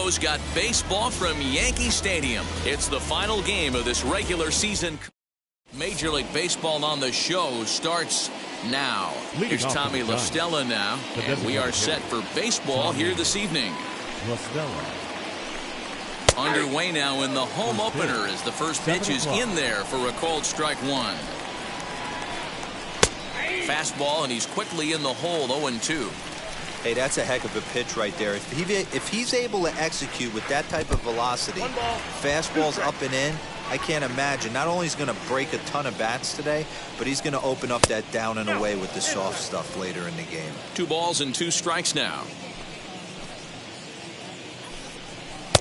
show's got baseball from Yankee Stadium. It's the final game of this regular season. Major League Baseball on the show starts now. Here's Tommy La Stella now, and we are set for baseball here this evening. La Stella. Underway now in the home opener as the first pitch is in there for a called strike one. Fastball, and he's quickly in the hole, 0-2. Hey, that's a heck of a pitch right there. If he's able to execute with that type of velocity, fastballs up and in, I can't imagine. Not only is he going to break a ton of bats today, but he's going to open up that down and away with the soft stuff later in the game. 2 balls and 2 strikes now.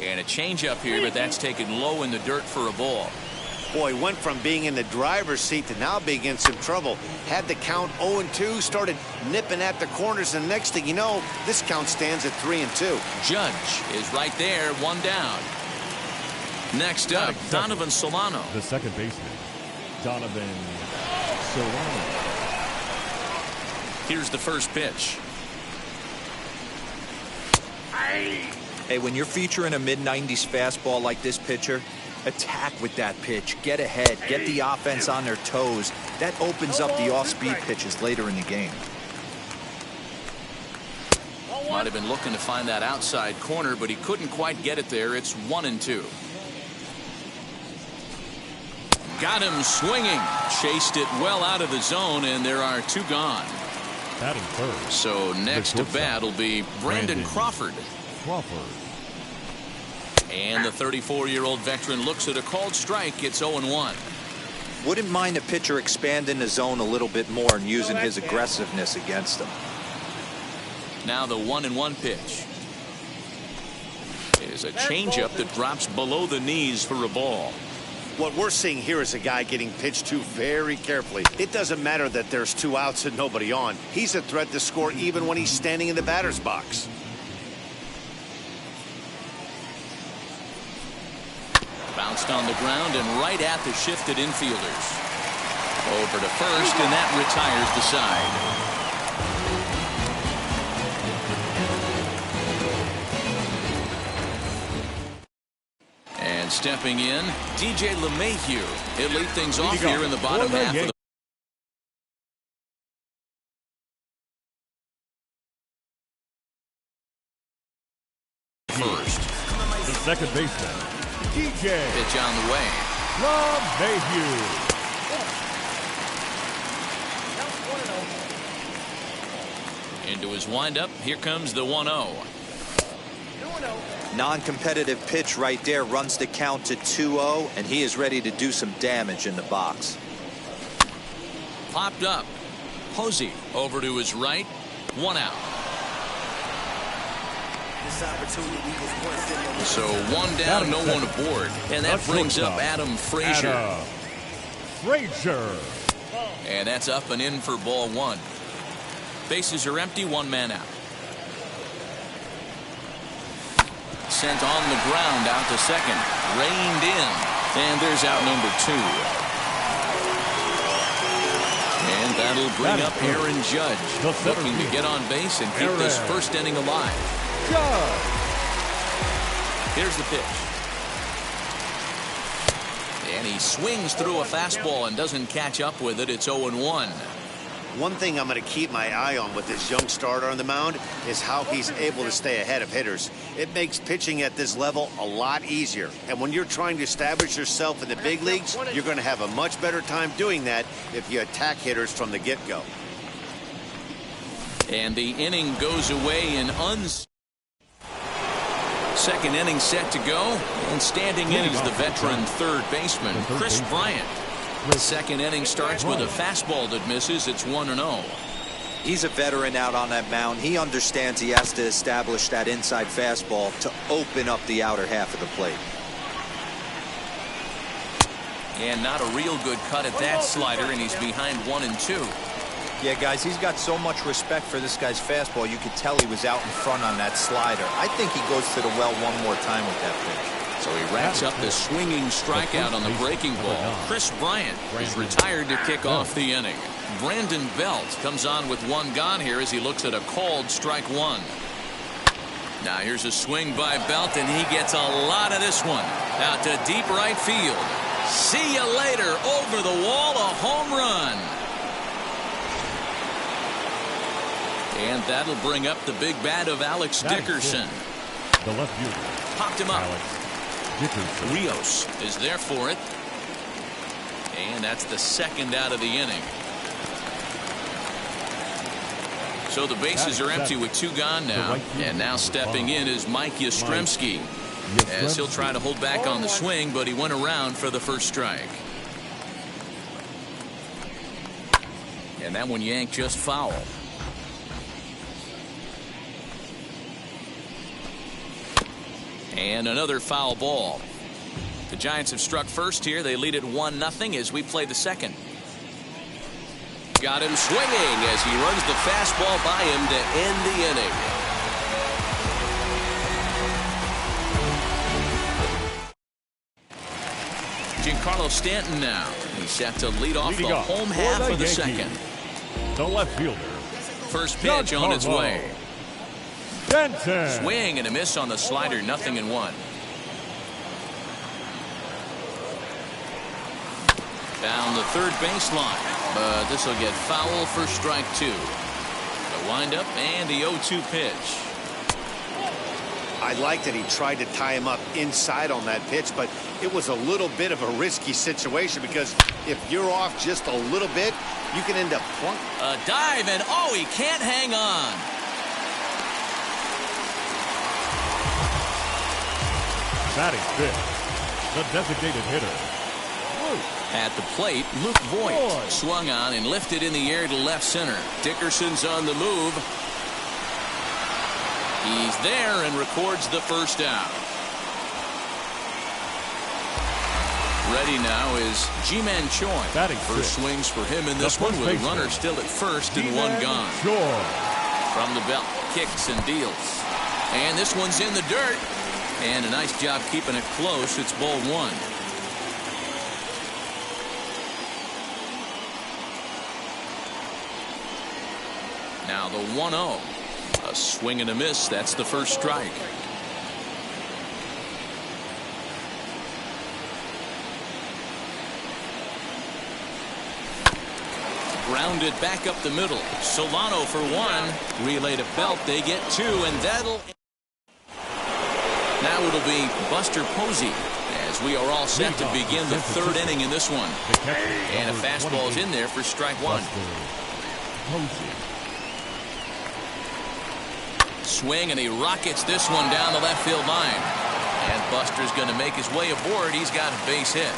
And a changeup here, but that's taken low in the dirt for a ball. Boy, went from being in the driver's seat to now being in some trouble. Had the count 0-2, started nipping at the corners, and next thing you know, this count stands at 3-2. Judge is right there, 1 down. Next up, Donovan Solano. The second baseman, Donovan Solano. Here's the first pitch. Hey, when you're featuring a mid-90s fastball like this pitcher, attack with that pitch. Get ahead. Get the offense on their toes. That opens up the off-speed pitches later in the game. Might have been looking to find that outside corner, but he couldn't quite get it there. It's 1-2. Got him swinging. Chased it well out of the zone, and there are 2 gone. Batting first. So next to bat will be Brandon Crawford. And the 34-year-old veteran looks at a called strike. It's 0-1. Wouldn't mind a pitcher expanding the zone a little bit more and using his aggressiveness against him. Now the 1-1 pitch is a changeup that drops below the knees for a ball. What we're seeing here is a guy getting pitched to very carefully. It doesn't matter that there's 2 outs and nobody on. He's a threat to score even when he's standing in the batter's box. Bounced on the ground and right at the shifted infielders. Over to first, and that retires the side. And stepping in, DJ LeMahieu. He'll lead things off here in the bottom half of the first. The second baseman, DJ. Pitch on the way. LeMahieu. Into his windup. Here comes the 1-0. Non-competitive pitch right there, runs the count to 2-0, and he is ready to do some damage in the box. Popped up. Posey over to his right. 1 out. So 1 down, no one aboard. And that brings up Adam Frazier. And that's up and in for ball 1. Bases are empty, 1 man out. Sent on the ground out to second. Reined in. And there's out number 2. And that'll bring up Aaron Judge, looking to get on base and keep this first inning alive. Here's the pitch. And he swings through a fastball and doesn't catch up with it. It's 0-1. One thing I'm going to keep my eye on with this young starter on the mound is how he's able to stay ahead of hitters. It makes pitching at this level a lot easier. And when you're trying to establish yourself in the big leagues, you're going to have a much better time doing that if you attack hitters from the get-go. And the inning goes away in second inning set to go, and standing in is the veteran third baseman, Chris Bryant. The second inning starts with a fastball that misses. It's 1-0. He's a veteran out on that mound. He understands he has to establish that inside fastball to open up the outer half of the plate. And not a real good cut at that slider, and he's behind 1-2. Yeah, guys, he's got so much respect for this guy's fastball. You could tell he was out in front on that slider. I think he goes to the well one more time with that pitch. So he racks up the swinging strikeout on the breaking ball. Chris Bryant is retired to kick off the inning. Brandon Belt comes on with 1 gone here as he looks at a called strike 1. Now here's a swing by Belt, and he gets a lot of this one. Out to deep right field. See you later. Over the wall, a home run. And that'll bring up the big bat of Alex Dickerson. The left fielder. Popped him up. Alex Dickerson. Rios is there for it. And that's the second out of the inning. So the bases are empty with 2 gone now. And now stepping in is Mike Yastrzemski. As he'll try to hold back on the swing, but he went around for the first strike. And that one yanked just foul. And another foul ball. The Giants have struck first here. They lead it 1-0 as we play the second. Got him swinging as he runs the fastball by him to end the inning. Giancarlo Stanton now. He's set to lead off the home half of the second. The left fielder. First pitch on its way. Stanton. Swing and a miss on the slider, 0-1. Down the third baseline, but this will get foul for strike 2. The windup and the 0-2 pitch. I like that he tried to tie him up inside on that pitch, but it was a little bit of a risky situation because if you're off just a little bit, you can end up plunk. A dive, and oh, he can't hang on. Batting fifth, the designated hitter. At the plate, Luke Voigt swung on and lifted in the air to left center. Dickerson's on the move. He's there and records the first out. Ready now is Ji-Man Choi. First swings for him in this one with a runner still at first and 1 gone. From the belt, kicks and deals. And this one's in the dirt. And a nice job keeping it close. It's ball 1. Now the 1-0. A swing and a miss. That's the first strike. Grounded back up the middle. Solano for 1. Relay to Belt. They get 2, and that'll... Now it'll be Buster Posey as we are all set to begin the 3rd inning in this one. And a fastball is in there for strike 1. Swing, and he rockets this one down the left field line. And Buster's going to make his way aboard. He's got a base hit.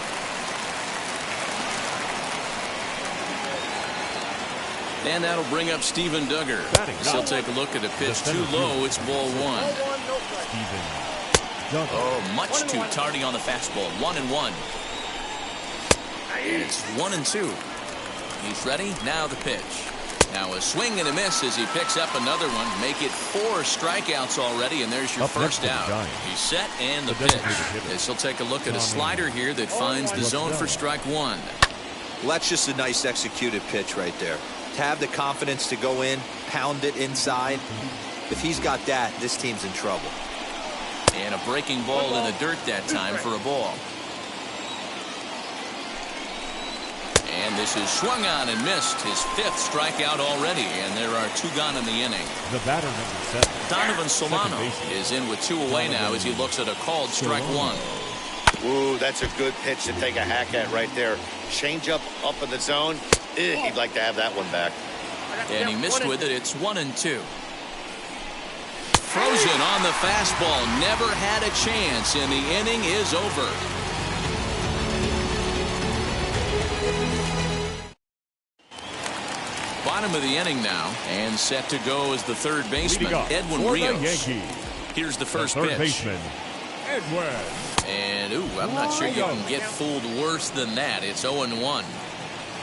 And that'll bring up Steven Duggar. He'll take a look at a pitch too low. It's ball 1. Oh, much too tardy on the fastball. 1-1. And it's 1-2. He's ready. Now the pitch. Now a swing and a miss as he picks up another one. Make it 4 strikeouts already, and there's your first out. He's set, and the pitch. As he'll take a look at a slider here that finds the zone for strike 1. Well, that's just a nice executed pitch right there. To have the confidence to go in, pound it inside. If he's got that, this team's in trouble. And a breaking ball in the dirt that time for a ball. And this is swung on and missed. His 5th strikeout already, and there are 2 gone in the inning. The batter number 7. Donovan Solano is in with 2 away now as he looks at a called strike 1. Ooh, that's a good pitch to take a hack at right there. Change up in the zone. He'd like to have that one back. And he missed with it. It's 1-2. Frozen on the fastball. Never had a chance, and the inning is over. Bottom of the inning now, and set to go as the 3rd baseman, Edwin Rios. Here's the first pitch. Baseman, Edwin. And, I'm not sure you can get fooled worse than that. It's 0-1.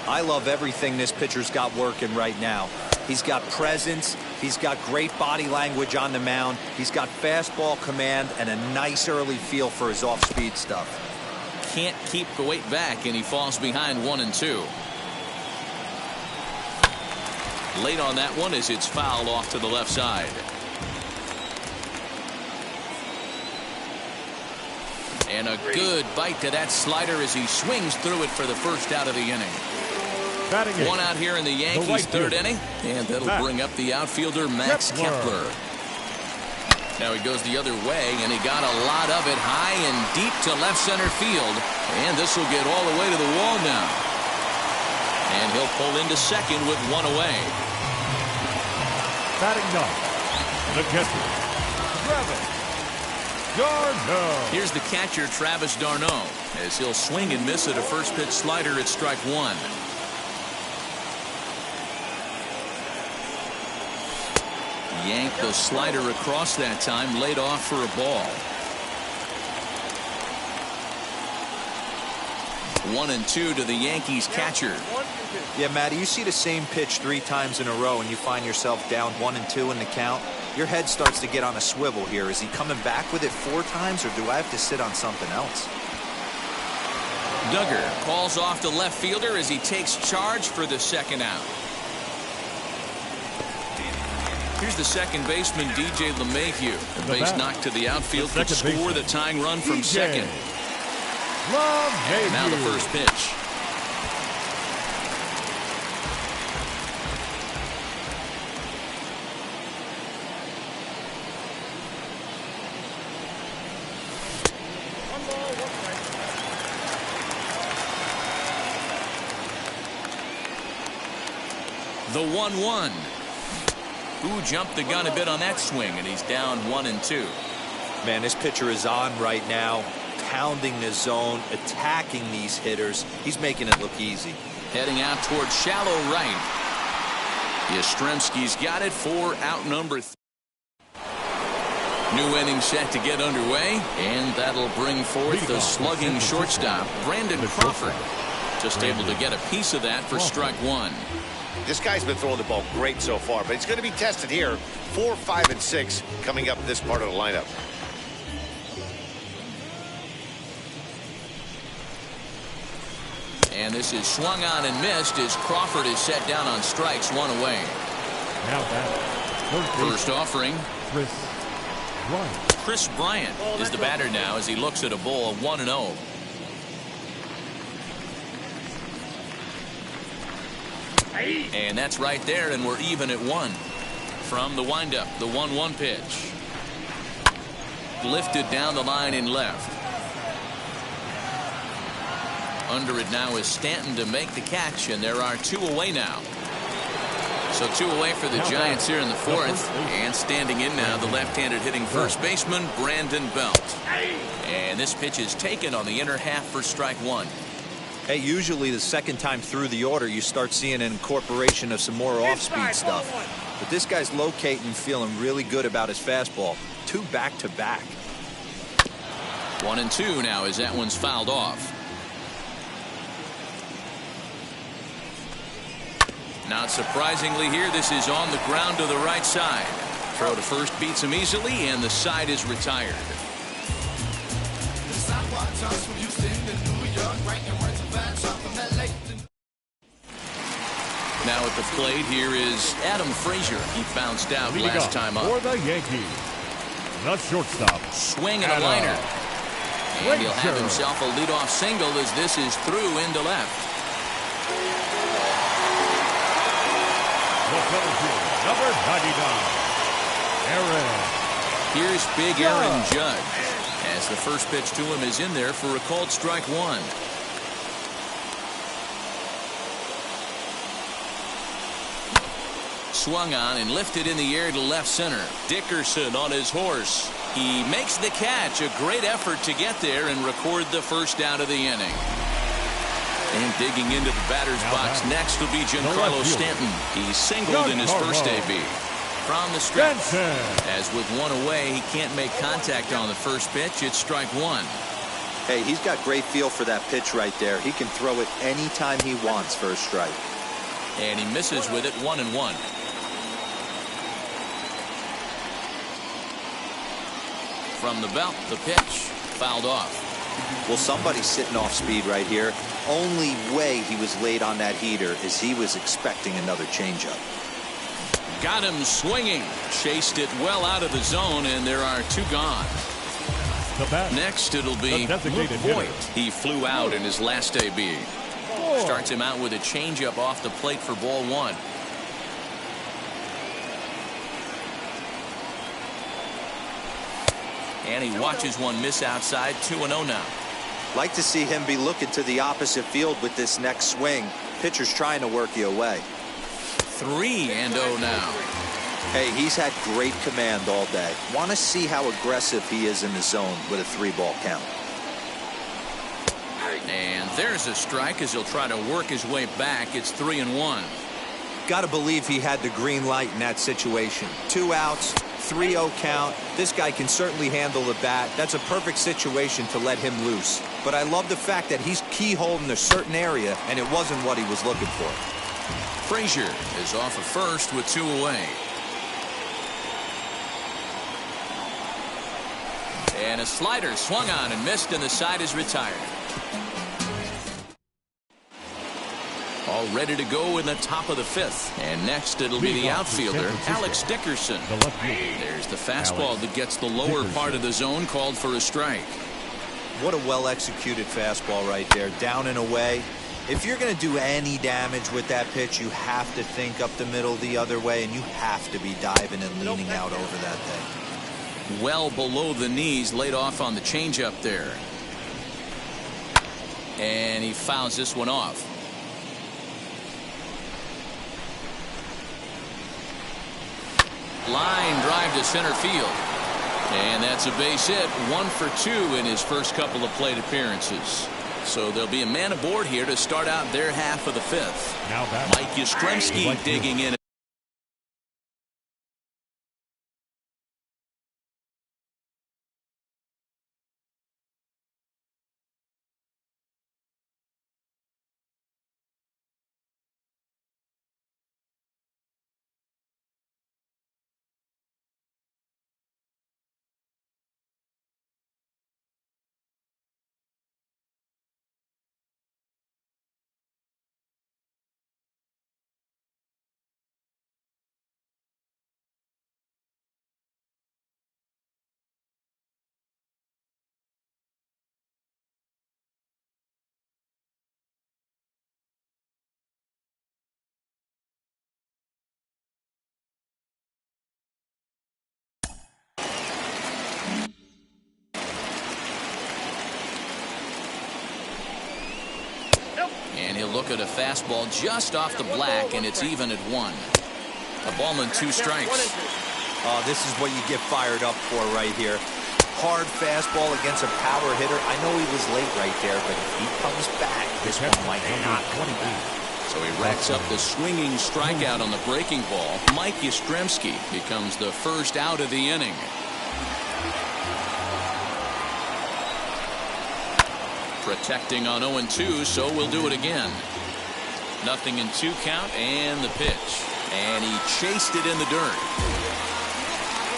I love everything this pitcher's got working right now. He's got presence. He's got great body language on the mound. He's got fastball command and a nice early feel for his off-speed stuff. Can't keep the weight back, and he falls behind 1-2. Late on that one as it's fouled off to the left side. And a good bite to that slider as he swings through it for the first out of the inning. One out here in the Yankees' third inning. And that'll bring up the outfielder Max Kepler. Now he goes the other way, and he got a lot of it high and deep to left center field. And this will get all the way to the wall now. And he'll pull into second with one away. Batting ninth, the catcher, Travis d'Arnaud. Here's the catcher, Travis d'Arnaud, as he'll swing and miss at a first pitch slider at strike one. Yanked the slider across that time, laid off for a ball. 1-2 to the Yankees catcher. Yeah, Matty, you see the same pitch 3 times in a row and you find yourself down 1-2 in the count. Your head starts to get on a swivel here. Is he coming back with it 4 times, or do I have to sit on something else? Duggar calls off the left fielder as he takes charge for the second out. Here's the second baseman, DJ LeMahieu. The base knock to the outfield could score the tying run from second. Now the first pitch. The 1-1. Who jumped the gun a bit on that swing, and he's down 1-2. Man, this pitcher is on right now, pounding the zone, attacking these hitters. He's making it look easy. Heading out towards shallow right. Yastrzemski's got it for out number 3. New inning set to get underway, and that'll bring forth the slugging shortstop, Brandon Crawford. Just able to get a piece of that for strike one. This guy's been throwing the ball great so far, but he's going to be tested here. 4, 5, and 6 coming up this part of the lineup. And this is swung on and missed as Crawford is set down on strikes, 1 away. Now that first offering. Chris Bryant is the batter now as he looks at a ball 1-0. And that's right there, and we're even at 1. From the windup, the 1-1 pitch. Lifted down the line in left. Under it now is Stanton to make the catch, and there are 2 away now. So 2 away for the Giants here in the 4th. And standing in now, the left-handed hitting first baseman, Brandon Belt. And this pitch is taken on the inner half for strike 1. Hey, usually the second time through the order, you start seeing an incorporation of some more off-speed stuff. But this guy's locating, feeling really good about his fastball. 2 back-to-back. 1-2 now as that one's fouled off. Not surprisingly here, this is on the ground to the right side. Throw to first beats him easily, and the side is retired. Now at the plate here is Adam Frazier. He bounced out last time up. For the Yankees, the shortstop. Swing and a liner. And he'll have himself a leadoff single as this is through into left. Number 99, Aaron. Here's big Aaron Judge as the first pitch to him is in there for a called strike 1. Swung on and lifted in the air to left center. Dickerson on his horse. He makes the catch. A great effort to get there and record the first out of the inning. And digging into the batter's box next will be Giancarlo Stanton. He singled in his first AB. From the stretch, as with 1 away, he can't make contact on the first pitch. It's strike 1. Hey, he's got great feel for that pitch right there. He can throw it anytime he wants for a strike. And he misses with it, 1-1. From the belt, the pitch fouled off. Well, somebody's sitting off speed right here. Only way he was late on that heater is he was expecting another changeup. Got him swinging. Chased it well out of the zone, and there are 2 gone. The bat. Next, it'll be Luke Voigt. He flew out in his last AB. Starts him out with a changeup off the plate for ball one. And he watches one miss outside. 2-0 now. Like to see him be looking to the opposite field with this next swing. Pitcher's trying to work you away. 3-0 now. Hey, he's had great command all day. Want to see how aggressive he is in the zone with a 3-ball count. And there's a strike as he'll try to work his way back. It's 3-1. Got to believe he had the green light in that situation. 2 outs, 3-0 count. This guy can certainly handle the bat. That's a perfect situation to let him loose. But I love the fact that he's keyholed in a certain area, and it wasn't what he was looking for. Frazier is off of first with 2 away. And a slider swung on and missed, and the side is retired. All ready to go in the top of the 5th. And next it'll be the outfielder, Alex Dickerson. There's the fastball that gets the lower part of the zone, called for a strike. What a well-executed fastball right there, down and away. If you're going to do any damage with that pitch, you have to think up the middle the other way, and you have to be diving and leaning out over that thing. Well below the knees, laid off on the changeup there. And he fouls this one off. Line drive to center field. And that's a base hit. 1 for 2 in his first couple of plate appearances. So there'll be a man aboard here to start out their half of the 5th. Now Mike Yastrzemski digging in. And he'll look at a fastball just off the black, and it's even at 1. A ball and 2 strikes. Oh, this is what you get fired up for right here. Hard fastball against a power hitter. I know he was late right there, but if he comes back, this one might not. So he racks up the swinging strikeout on the breaking ball. Mike Yastrzemski becomes the first out of the inning. Protecting on 0-2, so we'll do it again. 0-2 count, and the pitch. And he chased it in the dirt.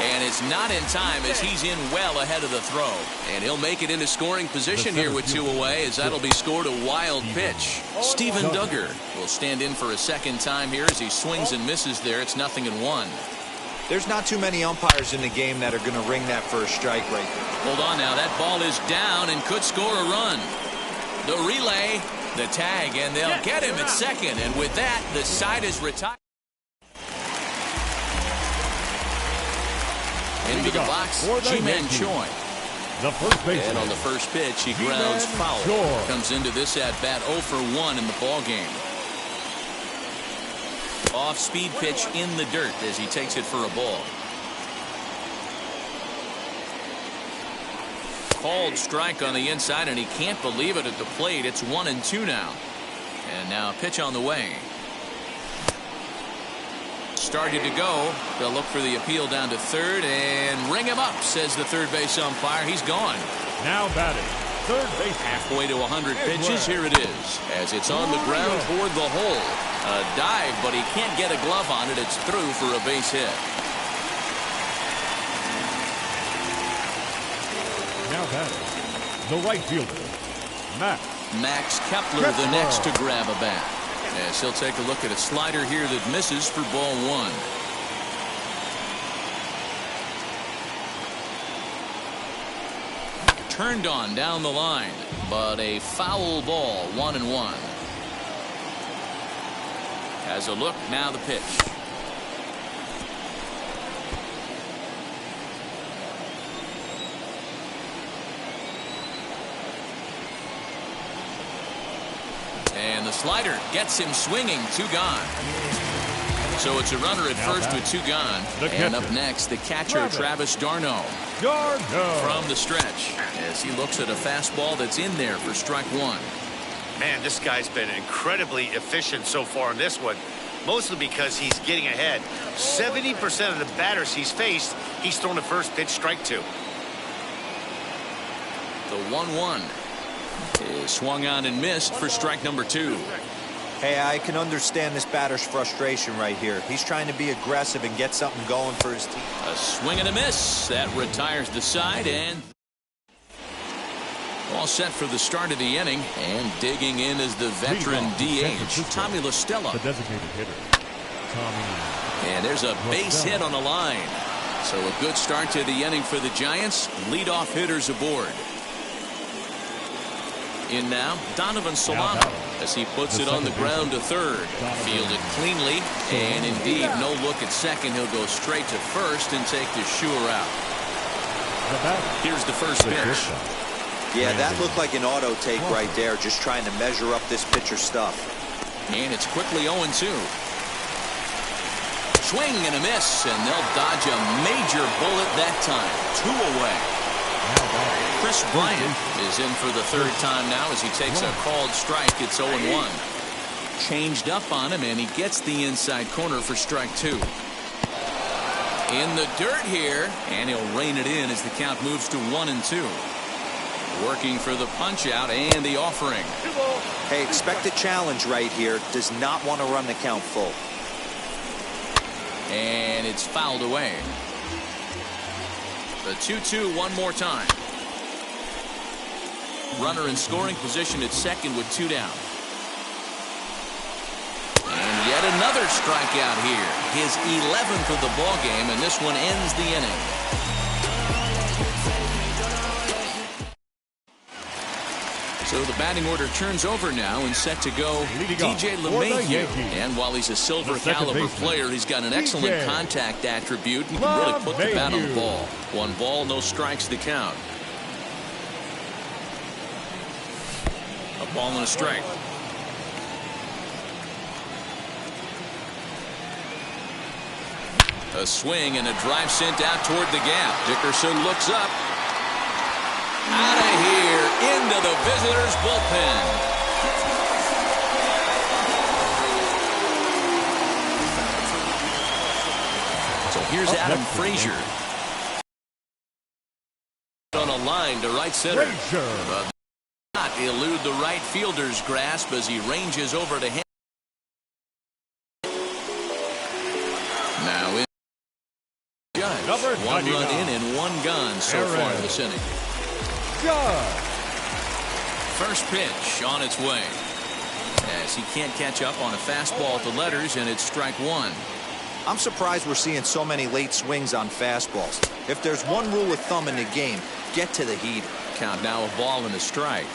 And it's not in time, as he's in well ahead of the throw. And he'll make it into scoring position here with 2 away, as that'll be scored a wild pitch. Steven Duggar will stand in for a second time here as he swings and misses there. It's 0-1. There's not too many umpires in the game that are going to ring that first strike right there. Hold on now. That ball is down and could score a run. The relay, the tag, and they'll get him at second. And with that, the side is retired. Into the box, Ji-Man Choi. The first baseman. And on the first pitch, he grounds foul. Comes into this at-bat 0 for 1 in the ball game. Off-speed pitch in the dirt as he takes it for a ball. Called strike on the inside, and he can't believe it at the plate. It's 1-2 now. And now a pitch on the way. Started to go. They'll look for the appeal down to third and ring him up, says the third base umpire. He's gone. Now batting. Third base. Halfway to 100 pitches. Here it is as it's on the ground toward the hole. A dive, but he can't get a glove on it. It's through for a base hit. Now batting. The right fielder, Max Kepler, the next to grab a bat. As he'll take a look at a slider here that misses for ball 1. turned on down the line, but a foul ball, 1-1. Has a look, now the pitch. And the slider gets him swinging, 2 gone. So it's a runner at first with 2 gone. And up next, the catcher, Travis d'Arnaud. From the stretch as he looks at a fastball that's in there for strike 1. Man, this guy's been incredibly efficient so far in this one, mostly because he's getting ahead. 70% of the batters he's faced, he's thrown the first pitch, strike 2. The 1-1 is swung on and missed for strike number 2. Hey, I can understand this batter's frustration right here. He's trying to be aggressive and get something going for his team. A swing and a miss. That retires the side, and all set for the start of the inning. And digging in is the veteran DH, Tommy La Stella. The designated hitter, Tommy. And there's a base hit on the line. So a good start to the inning for the Giants. Leadoff hitters aboard. In now, Donovan Solano as he puts it on the ground to third. Fielded cleanly, and indeed no look at second. He'll go straight to first and take the sure out. Here's the first pitch. Yeah, that looked like an auto take right there, just trying to measure up this pitcher's stuff. And it's quickly 0-2. Swing and a miss, and they'll dodge a major bullet that time. 2 away. Chris Bryant is in for the 3rd time now as he takes a called strike. It's 0-1. Changed up on him, and he gets the inside corner for strike 2. In the dirt here, and he'll rein it in as the count moves to 1-2. Working for the punch out and the offering. Hey, expect a challenge right here. Does not want to run the count full. And it's fouled away. The 2-2 one more time. Runner in scoring position at second with 2 down. And yet another strikeout here. His 11th of the ball game, and this one ends the inning. So the batting order turns over now and set to go DJ LeMahieu. And while he's a silver caliber player, he's got an excellent contact attribute. He can really put the bat on the ball. 1 ball, no strikes to count. A ball and a strike. A swing and a drive sent out toward the gap. Dickerson looks up. Out of here, into the visitors' bullpen. So here's Adam Frazier. On a line to right center. But not elude the right fielder's grasp as he ranges over to him. Now in Judge. 1 run in and 1 gone so far in this inning. First pitch on its way. As he can't catch up on a fastball at the letters, and it's strike 1. I'm surprised we're seeing so many late swings on fastballs. If there's one rule of thumb in the game, get to the heater. Count now, a ball and a strike.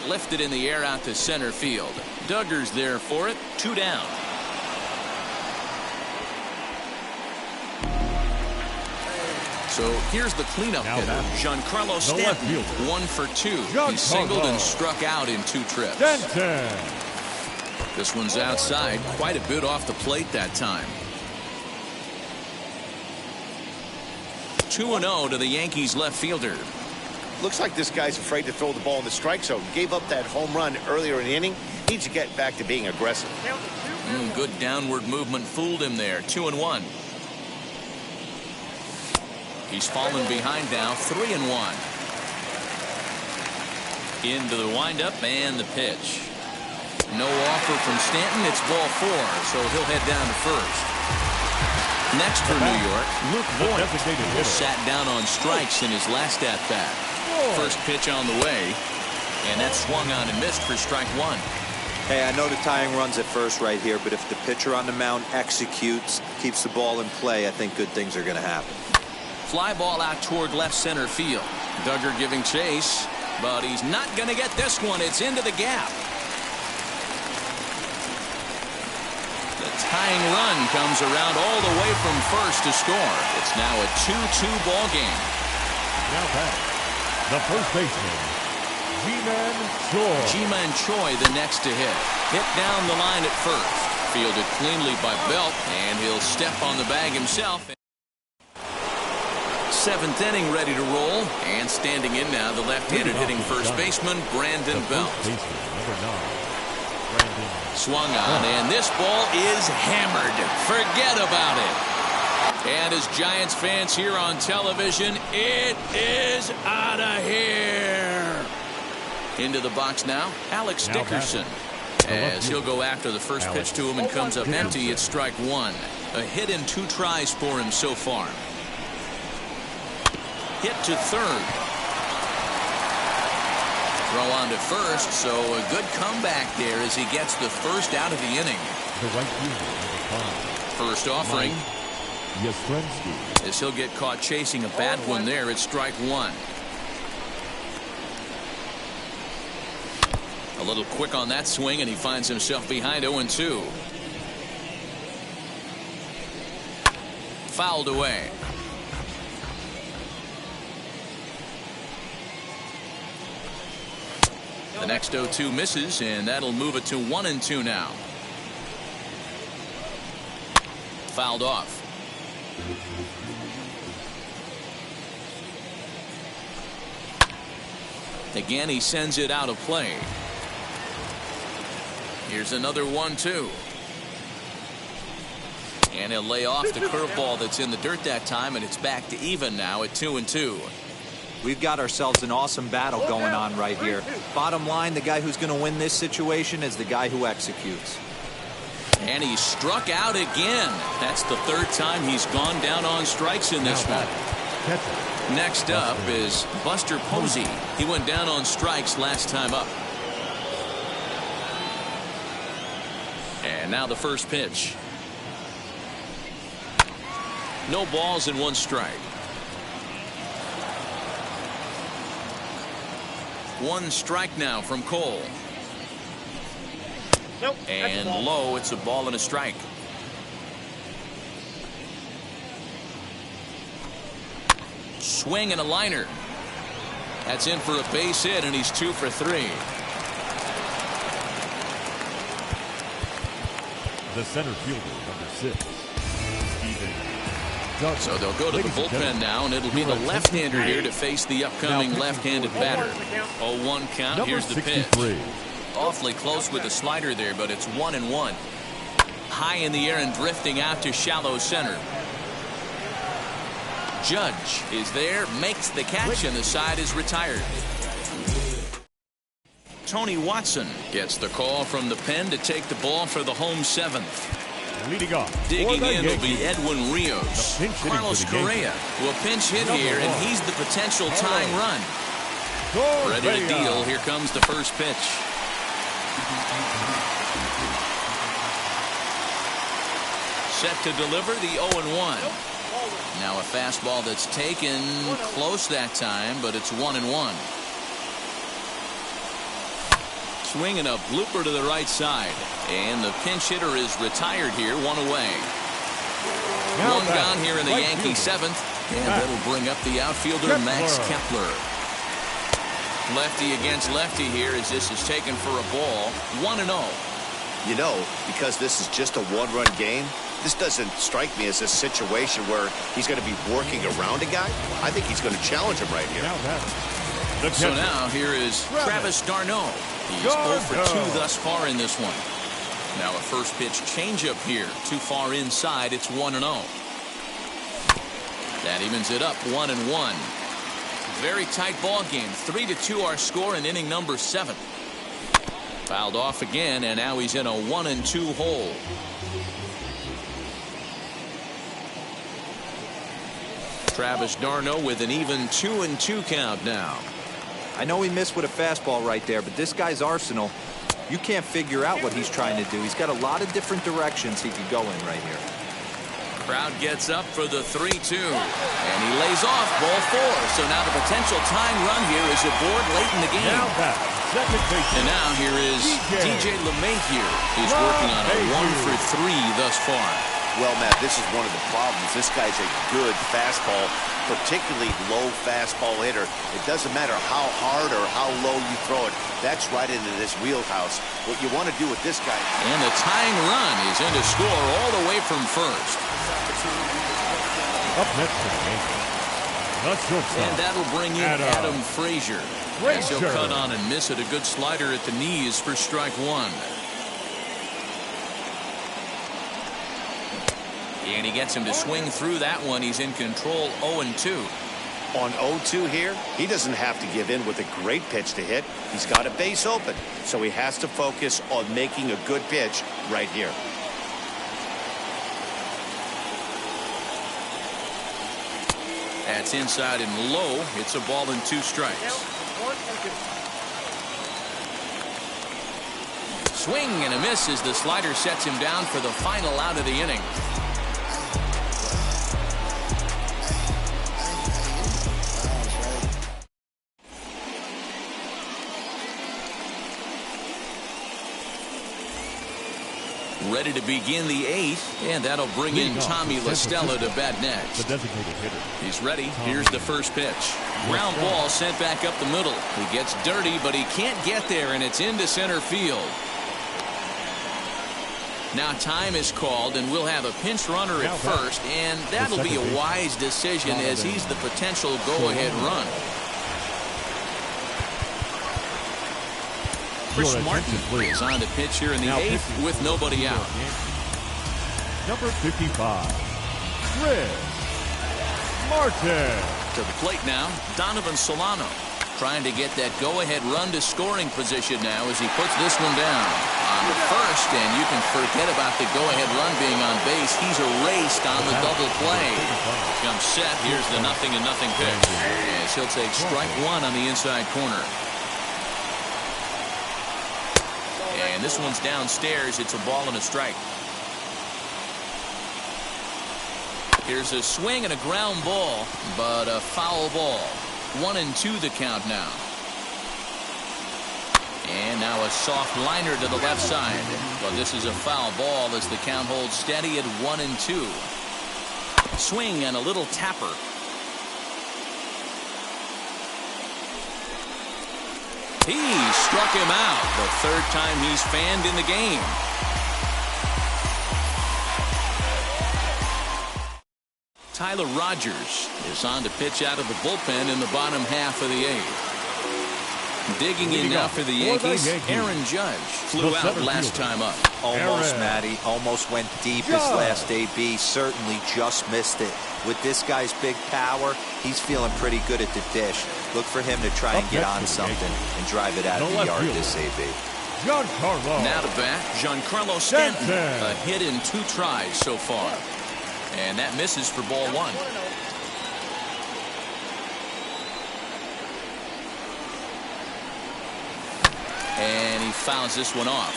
Lifted in the air out to center field. Duggar's there for it. 2 down. So here's the cleanup hitter, Giancarlo Stanton, 1 for 2. He singled and struck out in 2 trips. This one's outside, quite a bit off the plate that time. 2-0 to the Yankees left fielder. Looks like this guy's afraid to throw the ball in the strike zone. Gave up that home run earlier in the inning. Needs to get back to being aggressive. Good downward movement fooled him there. 2-1. He's fallen behind now. 3-1. Into the windup and the pitch. No offer from Stanton. It's ball 4, so he'll head down to first. Next for New York, Luke Voit, who sat down on strikes in his last at-bat. First pitch on the way, and that swung on and missed for strike 1. Hey, I know the tying run's at first right here, but if the pitcher on the mound executes, keeps the ball in play, I think good things are going to happen. fly ball out toward left center field. Duggar giving chase, but he's not going to get this one. It's into the gap. The tying run comes around all the way from first to score. It's now a 2-2 ball game. Now back, the first baseman, Ji-Man Choi. Ji-Man Choi the next to hit. Hit down the line at first. Fielded cleanly by Belt, and he'll step on the bag himself. Seventh inning ready to roll, and standing in now the left-handed hitting first baseman Brandon Belt. Swung on, and this ball is hammered. Forget about it. And as Giants fans here on television, it is out of here. Into the box now, Alex Dickerson. As he'll go after the first pitch to him and comes up empty, it's strike one. A hit in 2 tries for him so far. Hit to third. Throw on to first, so a good comeback there as he gets the first out of the inning. The right fielder, number 5. First offering. Yastrzemski. As he'll get caught chasing a bad one there, it's strike one. A little quick on that swing, and he finds himself behind 0-2. Fouled away. The next 0-2 misses, and that'll move it to 1-2 now. Fouled off. Again, he sends it out of play. Here's another 1-2. And he'll lay off the curveball that's in the dirt that time, and it's back to even now at 2-2. We've got ourselves an awesome battle going on right here. Bottom line, the guy who's going to win this situation is the guy who executes. And he struck out again. That's the third time he's gone down on strikes in this one. Next up is Buster Posey. He went down on strikes last time up. And now the first pitch. No balls and 1 strike. 1 strike now from Cole. Nope, and low, it's a ball and a strike. Swing and a liner. That's in for a base hit, and he's 2 for 3. The center fielder, number 6, Steven. So they'll go to the bullpen now, and it'll be the left-hander here to face the upcoming left-handed batter. 0-1 count. Here's the pitch. Awfully close with the slider there, but it's 1-1. High in the air and drifting out to shallow center. Judge is there, makes the catch, and the side is retired. Tony Watson gets the call from the pen to take the ball for the home 7th. Leading off. Digging in will be Edwin Rios. Carlos Correa will pinch hit here, and he's the potential tying run. Ready to deal. Here comes the first pitch. Set to deliver the 0-1. Now a fastball that's taken close that time, but it's 1-1. Swing and a blooper to the right side, and the pinch hitter is retired here, 1 away. 1 gone here in the Yankee 7th, and that'll bring up the outfielder Max Kepler. Lefty against lefty here as this is taken for a ball. 1-0. You know, because this is just a 1-run game, this doesn't strike me as a situation where he's going to be working around a guy. I think he's going to challenge him right here. So now here is Travis d'Arnaud. He's 0 for 2 thus far in this one. Now a first pitch changeup here. Too far inside. It's 1-0. That evens it up 1-1. Very tight ball game. 3-2 our score in inning number 7. Fouled off again, and now he's in a 1-2 hole. Travis d'Arnaud with an even 2-2 count now. I know he missed with a fastball right there, but this guy's arsenal, you can't figure out what he's trying to do. He's got a lot of different directions he could go in right here. Crowd gets up for the 3-2. And he lays off ball 4. So now the potential tying run here is aboard late in the game. Now back, second baseman. And now here is DJ LeMahieu. He's working on a 1-for-3 thus far. Well, Matt, this is one of the problems. This guy's a good fastball, particularly low fastball hitter. It doesn't matter how hard or how low you throw it. That's right into this wheelhouse. What you want to do with this guy. And the tying run is in to score all the way from first. Up next for the Yankees, the shortstop. And that'll bring in Adam Frazier. As he'll cut on and miss it. A good slider at the knees for strike 1. And he gets him to swing through that one. He's in control 0-2. On 0-2 here, he doesn't have to give in with a great pitch to hit. He's got a base open, so he has to focus on making a good pitch right here. That's inside and low. It's a ball and 2 strikes. Swing and a miss as the slider sets him down for the final out of the inning. Ready to begin the 8th, and that'll bring in Tommy La Stella to bat next. The designated hitter. He's ready. Here's the first pitch. Ground ball sent back up the middle. He gets dirty, but he can't get there, and it's into center field. Now time is called, and we'll have a pinch runner at first, and that'll be a wise decision as he's the potential go-ahead run. Chris Martin is on the pitch here in the 8th with nobody out. Number 55, Chris Martin. To the plate now, Donovan Solano trying to get that go-ahead run to scoring position now as he puts this one down on the first, and you can forget about the go-ahead run being on base. He's erased on the double play. Comes set. Here's the 0-0 pitch as he'll take strike 1 on the inside corner. And this one's downstairs. It's a ball and a strike. Here's a swing and a ground ball, but a foul ball. 1-2 the count now. And now a soft liner to the left side. But this is a foul ball as the count holds steady at 1-2. Swing and a little tapper. He struck him out. The 3rd time he's fanned in the game. Tyler Rogers is on to pitch out of the bullpen in the bottom half of the 8th. Digging in now for the Yankees, Aaron Judge flew out last time up. Almost, Matty. Almost went deep his last AB. Certainly just missed it. With this guy's big power, he's feeling pretty good at the dish. Look for him to try and get on something and drive it out of the yard this AB. Giancarlo. Now to bat, Giancarlo Stanton. A hit in 2 tries so far. And that misses for ball 1. And he fouls this one off.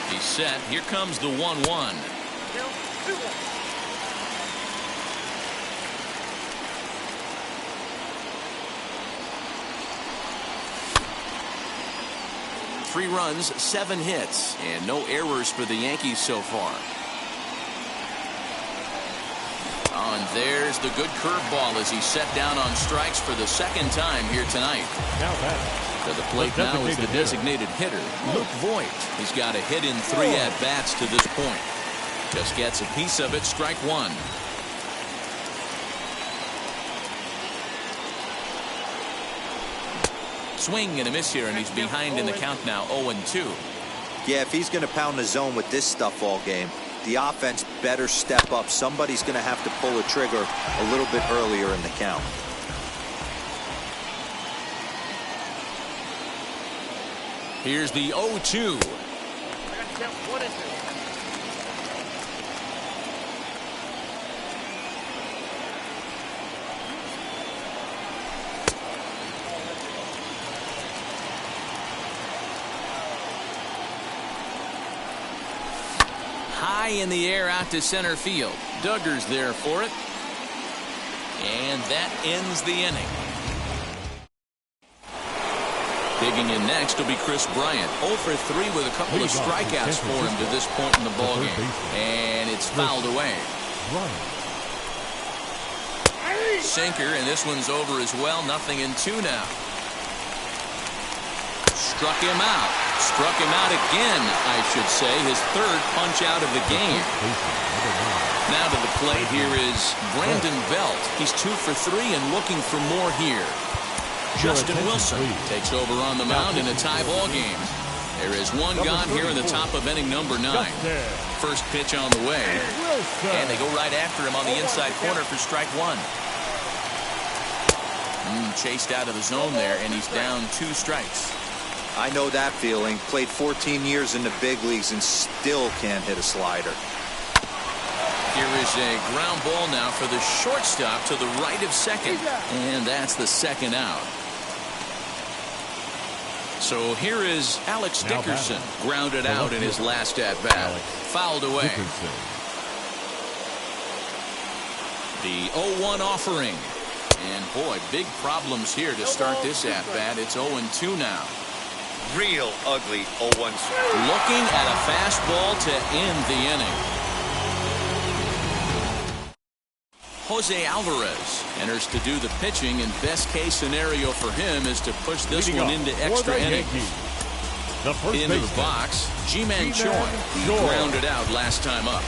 He's set. Here comes the 1-1. 3 runs, 7 hits, and no errors for the Yankees so far. Oh, and there's the good curveball as he's set down on strikes for the 2nd time here tonight. To the plate now is the designated hitter, Luke Voit. He's got a hit in 3 at-bats to this point. Just gets a piece of it, strike 1. Swing and a miss here, and he's behind in the count now, 0-2. Yeah, if he's going to pound the zone with this stuff all game, the offense better step up. Somebody's going to have to pull a trigger a little bit earlier in the count. Here's the 0-2. high in the air out to center field. Duggar's there for it. And that ends the inning. Digging in next will be Chris Bryant. 0 for 3 with a couple of strikeouts for him to this point in the ballgame. And it's fouled away. Sinker, and this one's over as well. 0-2 now. Struck him out. Struck him out again, I should say. His third punch out of the game. Now to the plate, here is Brandon Belt. He's 2 for 3 and looking for more here. Justin Wilson takes over on the mound in a tie ball game. There is one gone here in the top of inning number 9. First pitch on the way. And they go right after him on the inside corner for strike 1. Chased out of the zone there, and he's down 2 strikes. I know that feeling. Played 14 years in the big leagues and still can't hit a slider. Here is a ground ball now for the shortstop to the right of second. And that's the second out. So here is Alex Dickerson, grounded out in his last at-bat. Fouled away. The 0-1 offering. And boy, big problems here to start this at-bat. It's 0-2 now. Real ugly 0-1. Looking at a fastball to end the inning. Jose Alvarez enters to do the pitching, and best case scenario for him is to push this one into extra innings. Into the box, Ji-Man Choi. He grounded out last time up.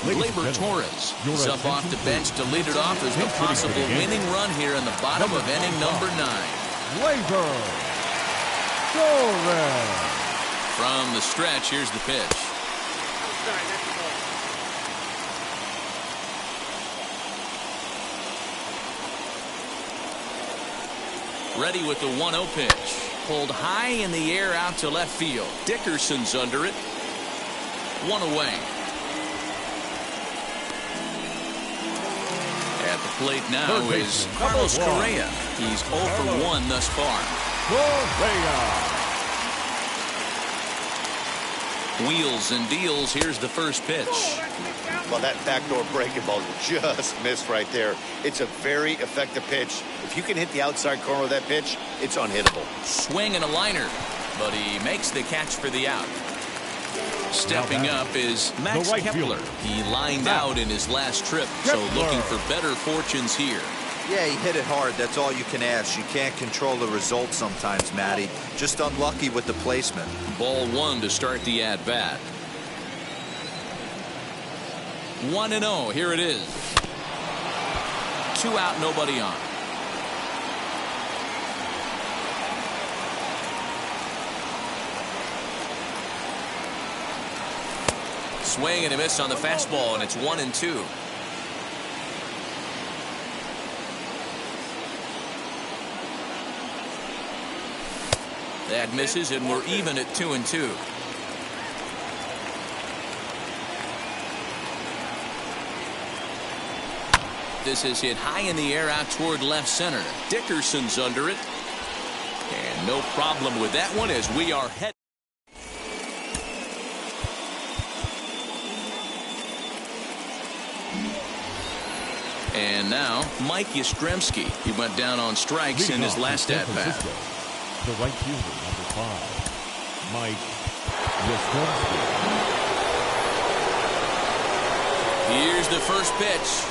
Gleyber Torres is up off the bench to lead it off as the possible winning run here in the bottom of inning number 9. Gleyber Torres. From the stretch, here's the pitch. Ready with the 1-0 pitch. Pulled high in the air out to left field. Dickerson's under it. 1 away. At the plate now is Carlos Correa. He's 0 for 1 thus far. Correa. Wheels and deals. Here's the first pitch. Well, that backdoor breaking ball just missed right there. It's a very effective pitch. If you can hit the outside corner of that pitch, it's unhittable. Swing and a liner, but he makes the catch for the out. Stepping up is Max Kepler. He lined out in his last trip, so looking for better fortunes here. Yeah, he hit it hard. That's all you can ask. You can't control the result sometimes, Matty. Just unlucky with the placement. Ball 1 to start the at-bat. 1-0. Here it is. 2 out, nobody on. Swing and a miss on the fastball, and it's 1-2. That misses, and we're even at 2-2. This is hit high in the air out toward left center. Dickerson's under it. And no problem with that one as we are headed. And now, Mike Yastrzemski. He went down on strikes in his last at-bat. The right fielder, number 5, Mike Yastrzemski. Here's the first pitch.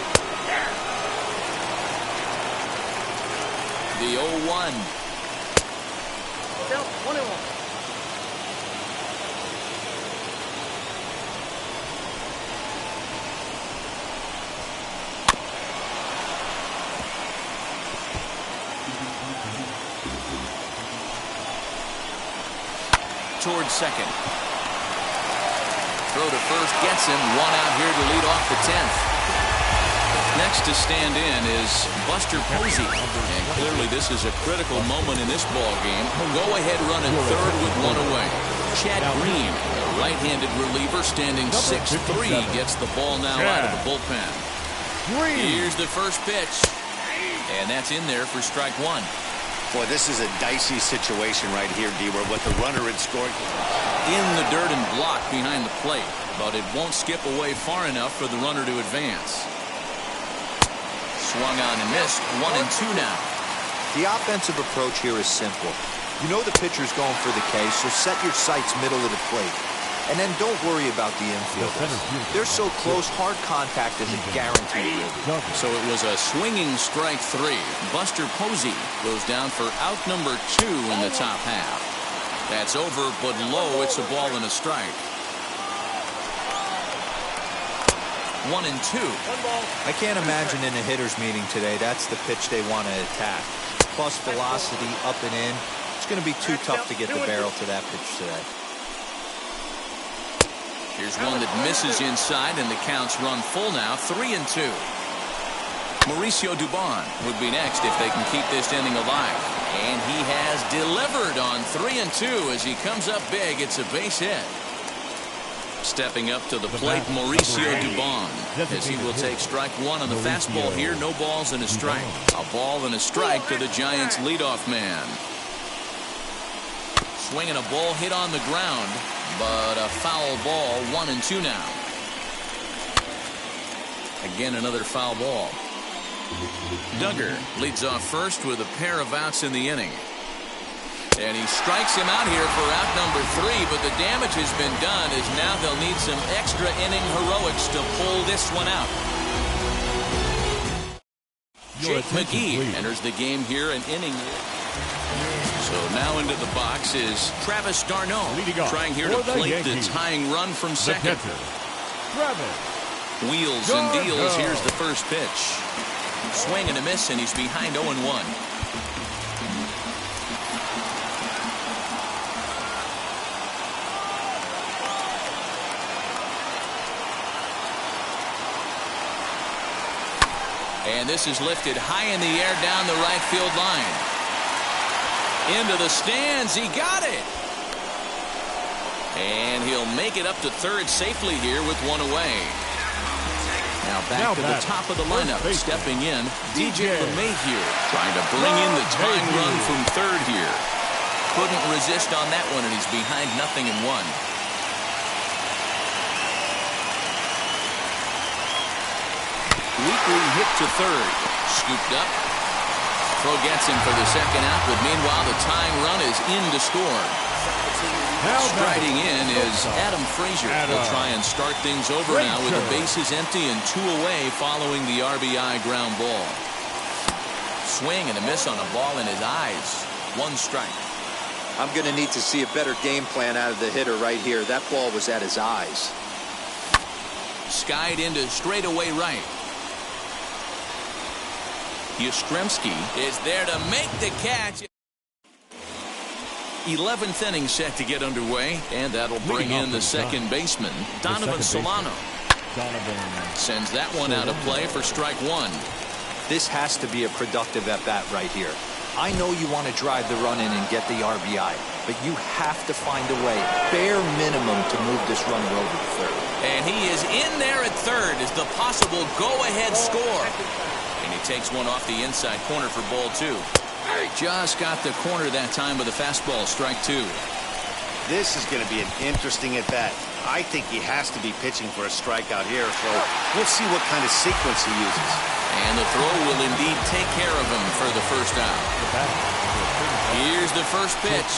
The 0-1. 1-1. Towards second. Throw to first gets him. 1 out here to lead off the 10th. Next to stand in is Buster Posey. And clearly this is a critical moment in this ball game. Go ahead run at third with 1 away. Chad Green right-handed reliever standing 6'3" gets the ball now out of the bullpen. Here's the first pitch. And that's in there for strike one. Boy, this is a dicey situation right here, D, where what the runner had scored. In the dirt and blocked behind the plate, but it won't skip away far enough for the runner to advance. Swung on and missed. 1-2 now. The offensive approach here is simple. You know the pitcher's going for the K, so set your sights middle of the plate. And then don't worry about the infielders. They're so close, hard contact is a guarantee. So it was a swinging strike three. Buster Posey goes down for out number 2 in the top half. That's over, but low. It's a ball and a strike. 1-2. I can't imagine in a hitter's meeting today that's the pitch they want to attack. Plus velocity up and in. It's going to be too tough to get the barrel to that pitch today. Here's one that misses inside, and the count's run full now. 3-2. Mauricio Dubon would be next if they can keep this inning alive. And he has delivered on 3-2 as he comes up big. It's a base hit. Stepping up to the plate, Mauricio Dubon, as he will take strike one on the fastball here. No balls and a strike. A ball and a strike to the Giants' leadoff man. Swinging a ball hit on the ground, but a foul ball. 1-2 now. Again, another foul ball. Duggar leads off first with a pair of outs in the inning. And he strikes him out here for out number 3, but the damage has been done as now they'll need some extra inning heroics to pull this one out. Jake McGee enters the game here, an inning. So now into the box is Travis d'Arnaud, trying here to plate the tying run from second. Wheels and deals. Here's the first pitch. Swing and a miss, and he's behind 0-1. And this is lifted high in the air down the right field line. Into the stands. He got it. And he'll make it up to third safely here with one away. Now back to the top of the lineup. Stepping in, DJ LeMahieu, trying to bring in the tying run from third here. Couldn't resist on that one, and he's behind 0-1. Weekly hit to third. Scooped up. Throw gets him for the second out, but meanwhile the tying run is in to score. Striding in is Adam Frazier. Will try and start things over now with the bases empty and 2 away following the RBI ground ball. Swing and a miss on a ball in his eyes. 1 strike. I'm going to need to see a better game plan out of the hitter right here. That ball was at his eyes. Skied into straightaway right. Yastrzemski is there to make the catch. 11th inning set to get underway, and that'll bring in the second baseman, Donovan Solano. Sends that one out of play for strike 1. This has to be a productive at-bat right here. I know you want to drive the run in and get the RBI, but you have to find a way, bare minimum, to move this runner over to third. And he is in there at third as the possible go-ahead score. And he takes one off the inside corner for ball 2. Just got the corner that time with a fastball, strike 2. This is going to be an interesting at-bat. I think he has to be pitching for a strikeout here, so we'll see what kind of sequence he uses. And the throw will indeed take care of him for the first out. Here's the first pitch.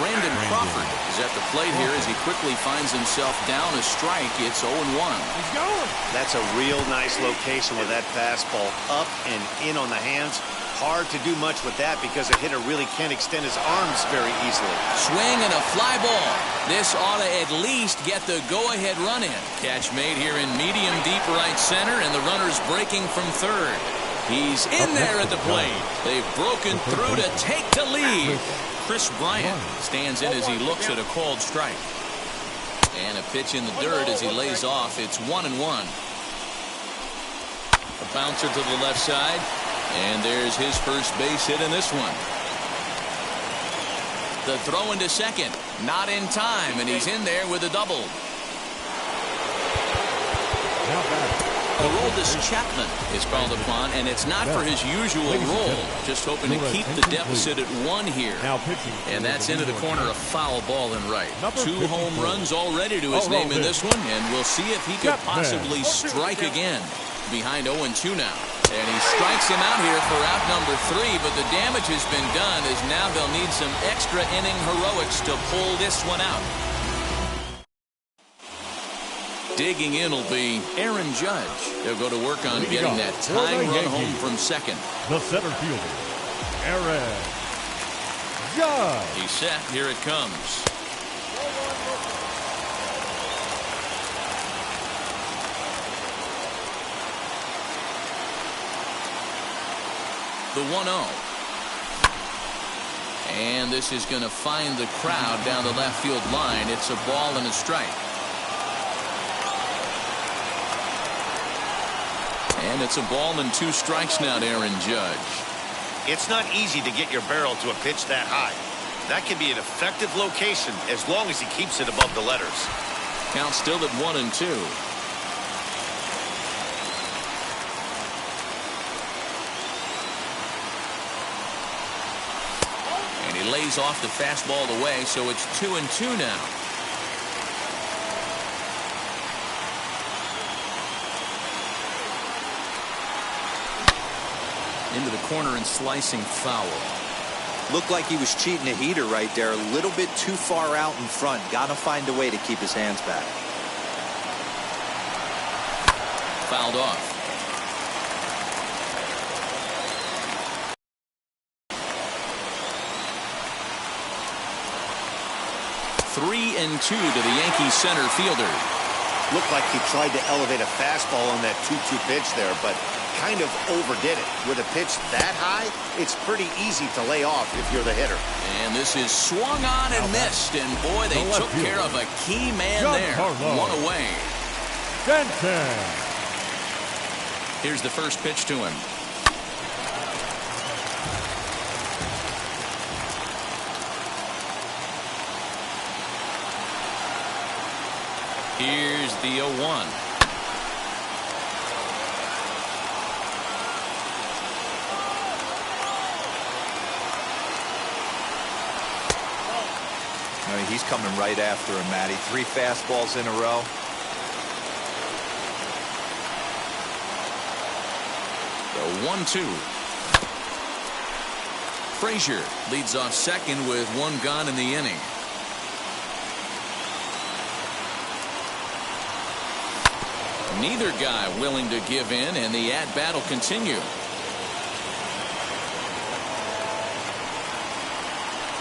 Brandon Crawford is at the plate here as he quickly finds himself down a strike. It's 0-1. He's going. That's a real nice location with that fastball up and in on the hands. Hard to do much with that because a hitter really can't extend his arms very easily. Swing and a fly ball. This ought to at least get the go-ahead run in. Catch made here in medium deep right center, and the runner's breaking from third. He's in there at the plate. They've broken through to take the lead. Chris Bryant stands in as he looks at a called strike. And a pitch in the dirt as he lays off. It's 1-1. A bouncer to the left side. And there's his first base hit in this one. The throw into second. Not in time, and he's in there with a double. Aroldis Chapman is called upon, and it's not for his usual role. Just hoping to keep the deficit at 1 here. And that's into the corner, a foul ball and right. 2 home runs already to his name in this one, and we'll see if he could possibly strike again. Behind 0-2 now. And he strikes him out here for out number 3, but the damage has been done as now they'll need some extra inning heroics to pull this one out. Digging in will be Aaron Judge. They'll go to work on getting that tying run home from second. The center fielder, Aaron Judge. He's set. Here it comes. The 1-0. And this is going to find the crowd down the left field line. It's a ball and a strike. And it's a ball and 2 strikes now to Aaron Judge. It's not easy to get your barrel to a pitch that high. That can be an effective location as long as he keeps it above the letters. Count still at 1-2. And he lays off the fastball away, so it's 2-2 now. Into the corner and slicing foul. Looked like he was cheating a heater right there. A little bit too far out in front. Got to find a way to keep his hands back. Fouled off. Three and 2 to the Yankees center fielder. Looked like he tried to elevate a fastball on that 2-2 pitch there, but kind of overdid it. With a pitch that high, it's pretty easy to lay off if you're the hitter. And this is swung on and missed, and boy, they took care of a key man there. 1 away. Here's the first pitch to him. Here's the 0-1. I mean, he's coming right after him, Matty. 3 fastballs in a row. The 1-2. Frazier leads off second with 1 gone in the inning. Neither guy willing to give in, and the at-bat will continue.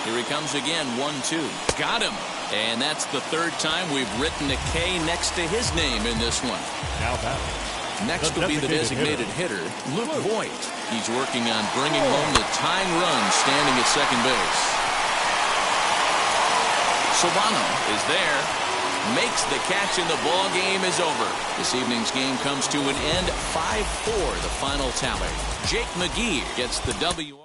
Here he comes again, 1-2. Got him. And that's the 3rd time we've written a K next to his name in this one. Now batting. Next will be the designated hitter, Luke Voit. He's working on bringing home the tying run standing at second base. Solano is there. Makes the catch, and the ball game is over. This evening's game comes to an end, 5-4 the final tally. Jake McGee gets the W.